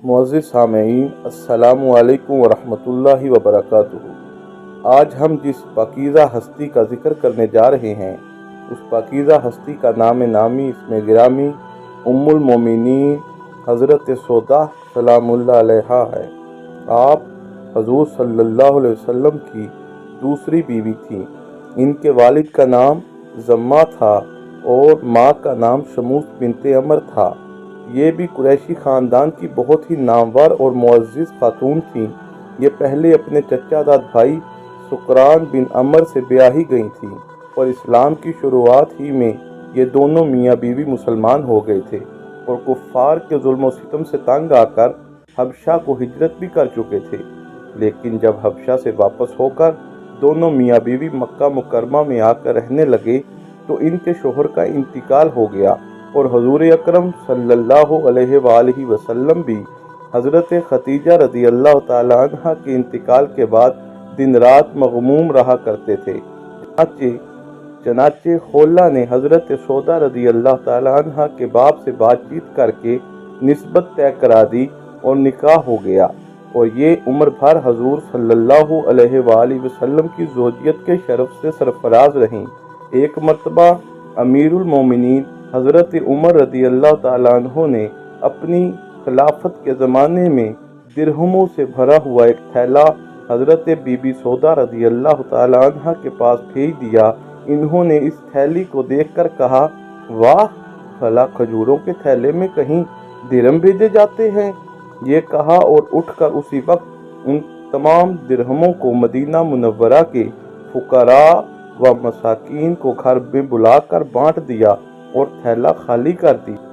معزز سامعین، السلام علیکم ورحمۃ وبرکاتہ۔ آج ہم جس پاکیزہ ہستی کا ذکر کرنے جا رہے ہیں اس پاکیزہ ہستی کا نام نامی اسم گرامی ام المومنین حضرت سودا سلام اللہ علیہا ہے۔ آپ حضور صلی اللہ علیہ وسلم کی دوسری بیوی تھیں۔ ان کے والد کا نام زما تھا اور ماں کا نام شموس بنت عمر تھا۔ یہ بھی قریشی خاندان کی بہت ہی نامور اور معزز خاتون تھیں۔ یہ پہلے اپنے چچا داد بھائی سکران بن عمر سے بیاہی گئی تھیں اور اسلام کی شروعات ہی میں یہ دونوں میاں بیوی مسلمان ہو گئے تھے اور کفار کے ظلم و ستم سے تنگ آ کر حبشہ کو ہجرت بھی کر چکے تھے۔ لیکن جب حبشہ سے واپس ہو کر دونوں میاں بیوی مکہ مکرمہ میں آ کر رہنے لگے تو ان کے شوہر کا انتقال ہو گیا اور حضور اکرم صلی اللہ علیہ وآلہ وسلم بھی حضرت خدیجہ رضی اللہ تعالیٰ عنہ کے انتقال کے بعد دن رات مغموم رہا کرتے تھے۔ چنانچہ خولہ نے حضرت سودا رضی اللہ تعالیٰ عنہ کے باپ سے بات چیت کر کے نسبت طے کرا دی اور نکاح ہو گیا، اور یہ عمر بھر حضور صلی اللہ علیہ وآلہ وسلم کی زوجیت کے شرف سے سرفراز رہیں۔ ایک مرتبہ امیر المومنین حضرت عمر رضی اللہ تعالیٰ عنہ نے اپنی خلافت کے زمانے میں درہموں سے بھرا ہوا ایک تھیلا حضرت بی بی سودا رضی اللہ تعالیٰ عنہ کے پاس بھیج دیا۔ انہوں نے اس تھیلی کو دیکھ کر کہا، واہ، بھلا کھجوروں کے تھیلے میں کہیں درہم بھیجے جاتے ہیں۔ یہ کہا اور اٹھ کر اسی وقت ان تمام درہموں کو مدینہ منورہ کے فقراء و مساکین کو گھر میں بلا کر بانٹ دیا اور تھیلا خالی کر دی۔